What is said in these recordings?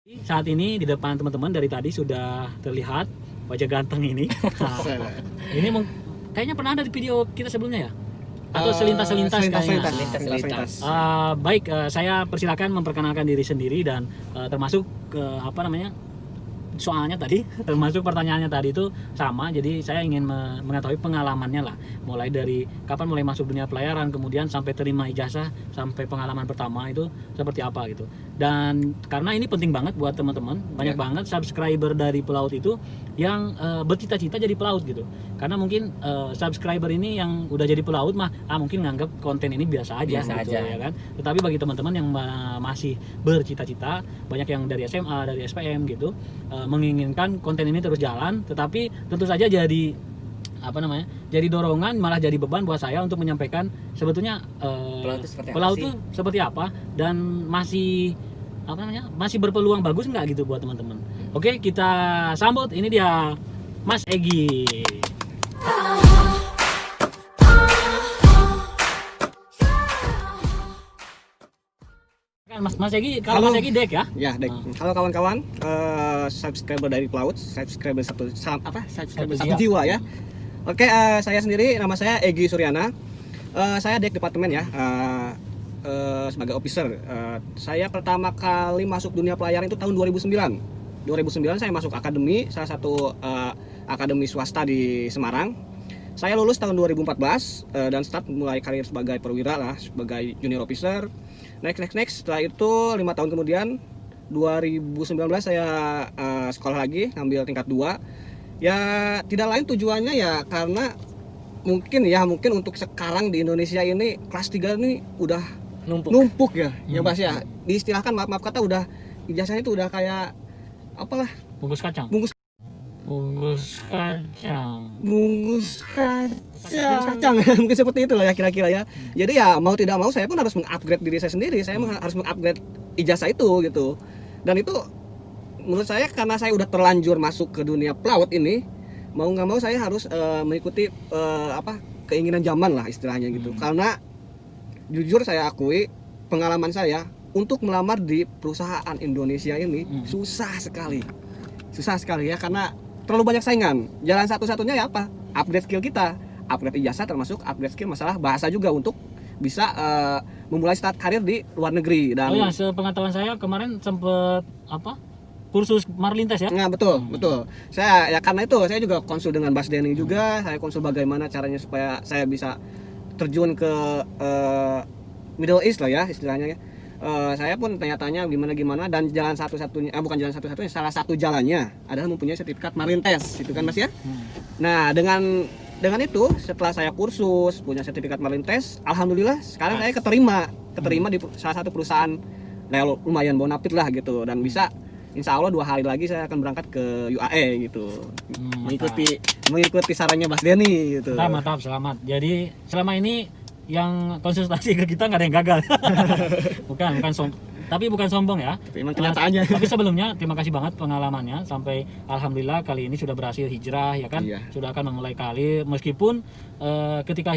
Saat ini di depan teman-teman dari tadi sudah terlihat wajah ganteng ini. Nah, ini kayaknya pernah ada di video kita sebelumnya ya? Atau selintas-selintas kayaknya. Selintas. Baik, saya persilakan memperkenalkan diri sendiri dan termasuk soalnya tadi termasuk pertanyaannya tadi itu sama, jadi saya ingin mengetahui pengalamannya lah, mulai dari kapan mulai masuk dunia pelayaran, kemudian sampai terima ijazah, sampai pengalaman pertama itu seperti apa gitu. Dan karena ini penting banget buat teman-teman, banyak banget subscriber dari pelaut itu yang bercita-cita jadi pelaut gitu. Karena mungkin subscriber ini yang udah jadi pelaut mah mungkin nganggap konten ini biasa aja gitu ya kan. Tetapi bagi teman-teman yang masih bercita-cita, banyak yang dari SMA, dari SPM gitu, menginginkan konten ini terus jalan, tetapi tentu saja jadi jadi dorongan, malah jadi beban buat saya untuk menyampaikan sebetulnya pelaut itu seperti apa dan masih berpeluang bagus nggak gitu buat teman-teman. Oke, kita sambut, ini dia Mas Egy. Mas Egy, kalau Mas Egy Dek ya? Ya, Dek. Halo kawan-kawan, subscriber dari Pelaut, subscriber satu jiwa ya. Oke, saya sendiri, nama saya Egy Suryana. Saya Dek departemen ya, sebagai officer. Saya pertama kali masuk dunia pelayaran itu tahun 2009. 2009 saya masuk akademi, salah satu akademi swasta di Semarang. Saya lulus tahun 2014 dan start mulai karir sebagai perwira lah, sebagai junior officer. Next setelah itu 5 tahun kemudian 2019 saya sekolah lagi, ngambil tingkat 2. Ya tidak lain tujuannya ya karena mungkin untuk sekarang di Indonesia ini kelas 3 ini udah numpuk ya. Ya Mas ya, diistilahkan maaf kata udah ijazahnya itu udah kayak apalah, bungkus kacang. Mungkin seperti itulah ya kira-kira ya. Jadi ya mau tidak mau saya pun harus mengupgrade diri saya sendiri. Saya harus mengupgrade ijazah itu gitu. Dan itu menurut saya karena saya udah terlanjur masuk ke dunia pelaut ini, mau nggak mau saya harus mengikuti keinginan zaman lah istilahnya gitu. Karena jujur saya akui pengalaman saya untuk melamar di perusahaan Indonesia ini susah sekali ya, karena terlalu banyak saingan. Jalan satu-satunya ya apa? Upgrade skill kita, upgrade ijazah, termasuk upgrade skill masalah bahasa juga untuk bisa memulai start karir di luar negeri. Dan sepengetahuan saya kemarin sempet kursus Marlintes ya? Nah, betul. Saya ya karena itu saya juga konsul dengan Mas Denny juga. Saya konsul bagaimana caranya supaya saya bisa terjun ke Middle East lah ya istilahnya ya. Saya pun tanya-tanya gimana dan jalan satu-satunya, bukan jalan satu-satunya, salah satu jalannya adalah mempunyai sertifikat Marlintes, itu kan Mas ya. Nah dengan itu setelah saya kursus punya sertifikat Marlintes, alhamdulillah sekarang saya keterima di salah satu perusahaan lumayan bonafit lah gitu, dan bisa insya Allah 2 hari lagi saya akan berangkat ke UAE gitu, mengikuti sarannya Mas Denny gitu. Mantap, selamat. Jadi selama ini yang konsultasi ke kita nggak ada yang gagal. bukan sombong ya. Tapi emang kenyataannya. Tapi sebelumnya terima kasih banget pengalamannya sampai alhamdulillah kali ini sudah berhasil hijrah ya kan. Iya. Sudah akan memulai karir meskipun ketika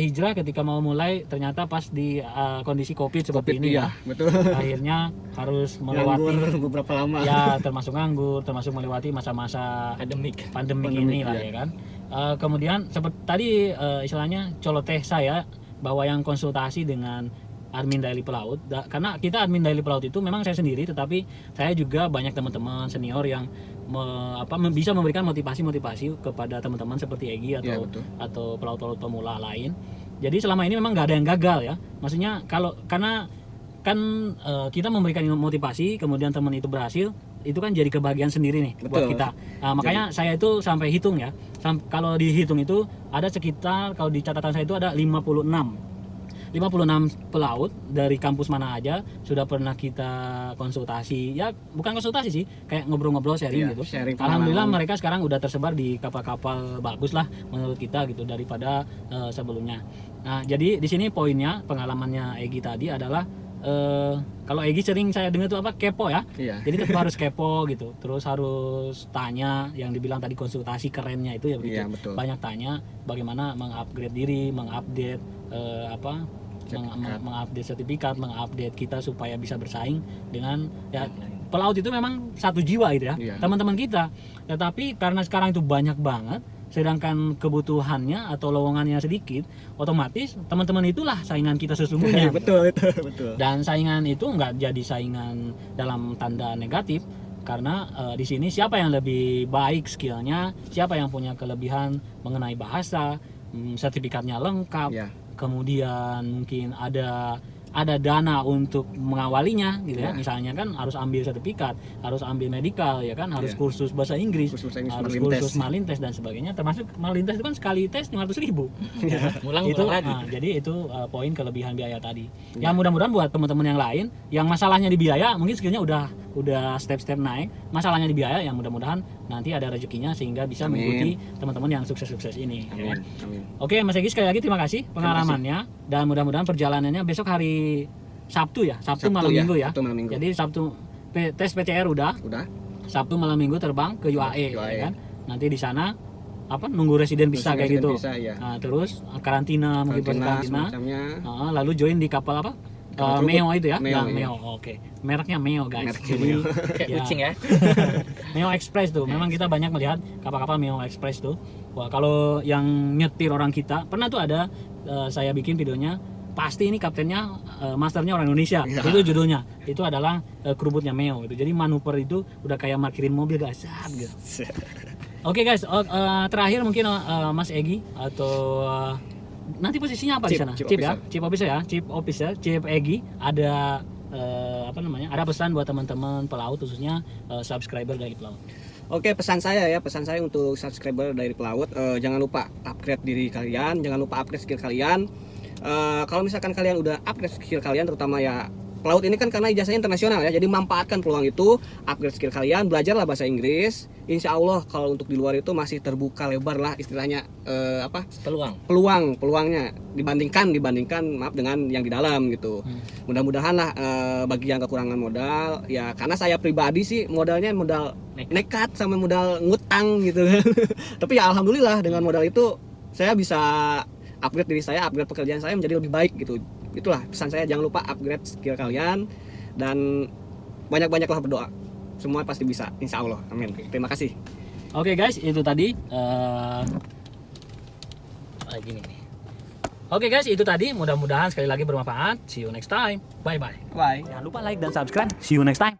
mau mulai ternyata pas di kondisi Covid seperti ini ya. Betul. Akhirnya harus melewati beberapa lama. Ya, termasuk nganggur, termasuk melewati masa-masa pandemik ini lah ya kan. Kemudian seperti tadi istilahnya coloteh saya bahwa yang konsultasi dengan admin Daily Pelaut, karena kita admin Daily Pelaut itu memang saya sendiri, tetapi saya juga banyak teman-teman senior yang bisa memberikan motivasi kepada teman-teman seperti Egy atau pelaut-pelaut pemula lain. Jadi selama ini memang nggak ada yang gagal ya, maksudnya karena kita memberikan motivasi kemudian teman itu berhasil, itu kan jadi kebahagiaan sendiri nih. Betul. Buat kita. Makanya saya itu sampai hitung ya. Kalau dihitung itu ada sekitar, kalau di catatan saya itu ada 56 pelaut dari kampus mana aja sudah pernah kita konsultasi. Ya bukan konsultasi sih, kayak ngobrol-ngobrol sharing gitu. Alhamdulillah mereka sekarang udah tersebar di kapal-kapal bagus lah menurut kita gitu daripada sebelumnya. Nah, jadi di sini poinnya pengalamannya Egy tadi adalah kalau Egy sering saya dengar tuh kepo ya. Iya. Jadi tetap harus kepo gitu. Terus harus tanya yang dibilang tadi konsultasi kerennya itu ya begitu. Iya, betul. Banyak tanya bagaimana mengupgrade diri, mengupdate mengupdate sertifikat, mengupdate kita supaya bisa bersaing dengan ya pelaut itu memang satu jiwa gitu ya, Iya. teman-teman kita. Tetapi karena sekarang itu banyak banget, sedangkan kebutuhannya atau lowongannya sedikit, otomatis teman-teman itulah saingan kita sesungguhnya. betul. Dan saingan itu nggak jadi saingan dalam tanda negatif, karena di sini siapa yang lebih baik skillnya, siapa yang punya kelebihan mengenai bahasa, sertifikatnya lengkap, Iya. kemudian mungkin ada dana untuk mengawalinya gitu ya. Iya. Misalnya kan harus ambil sertifikat, harus ambil medikal ya kan, harus Iya. kursus bahasa Inggris, Kursus bahasa Inggris, harus Malintes. kursus Malintes dan sebagainya. Termasuk Malintes itu kan sekali tes 500.000. Ngulang Itu lagi. jadi itu poin kelebihan biaya tadi. Ya mudah-mudahan buat teman-teman yang lain yang masalahnya di biaya, mungkin skillnya udah step-step naik, masalahnya di biaya, yang mudah-mudahan nanti ada rezekinya sehingga bisa Amin. mengikuti teman-teman yang sukses-sukses ini. ya. Amin. Oke Mas Egy, sekali lagi terima kasih pengalamannya, dan mudah-mudahan perjalanannya besok hari Sabtu ya, Sabtu malam ya, minggu ya. Sabtu malam minggu. Jadi Sabtu tes PCR udah, Udah. Sabtu malam minggu terbang ke UAE, UAE. ya kan. Nanti di sana nunggu residen visa kayak Residen gitu. visa, ya. Nah, terus karantina mungkin pas karantina. semacamnya. Lalu join di kapal apa? Kapal Meo kerupuk. itu ya? Meo, Ya, iya. Meo. Oke. Mereknya Meo guys. Mereknya Jadi Meo. Kayak kucing ya. Meo Express tuh. Memang kita banyak melihat kapal-kapal Meo Express tuh. Wah, kalau yang nyetir orang kita, pernah tuh ada saya bikin videonya, pasti ini kaptennya masternya orang Indonesia. Ya. Itu judulnya. Itu adalah kerubutnya Meo itu. Jadi manuver itu udah kayak parkirin mobil guys. Gitu. Oke guys, terakhir mungkin Mas Egy atau nanti posisinya apa di Chief, sana? Chief Chief ya, Officer. Chief Officer ya, Chief Officer, Chief Egy ada ada pesan buat teman-teman pelaut, khususnya subscriber dari pelaut. Oke, pesan saya untuk subscriber dari pelaut, jangan lupa upgrade diri kalian, jangan lupa upgrade skill kalian. Kalau misalkan kalian udah upgrade skill kalian, terutama ya pelaut ini kan karena ijazahnya internasional ya, jadi manfaatkan peluang itu, upgrade skill kalian, belajarlah bahasa Inggris. Insya Allah kalau untuk di luar itu masih terbuka lebar lah istilahnya, peluangnya dibandingkan maaf dengan yang di dalam gitu. Mudah-mudahan lah bagi yang kekurangan modal ya, karena saya pribadi sih modalnya modal nekat sama modal ngutang gitu. Tapi ya alhamdulillah dengan modal itu saya bisa upgrade diri saya, upgrade pekerjaan saya menjadi lebih baik gitu. Itulah pesan saya, jangan lupa upgrade skill kalian dan banyak-banyaklah berdoa. Semua pasti bisa, insya Allah. Amin. Terima kasih. Oke guys, itu tadi gini nih. Oke guys, itu tadi, mudah-mudahan sekali lagi bermanfaat. See you next time. Bye bye. Bye. Jangan lupa like dan subscribe. See you next time.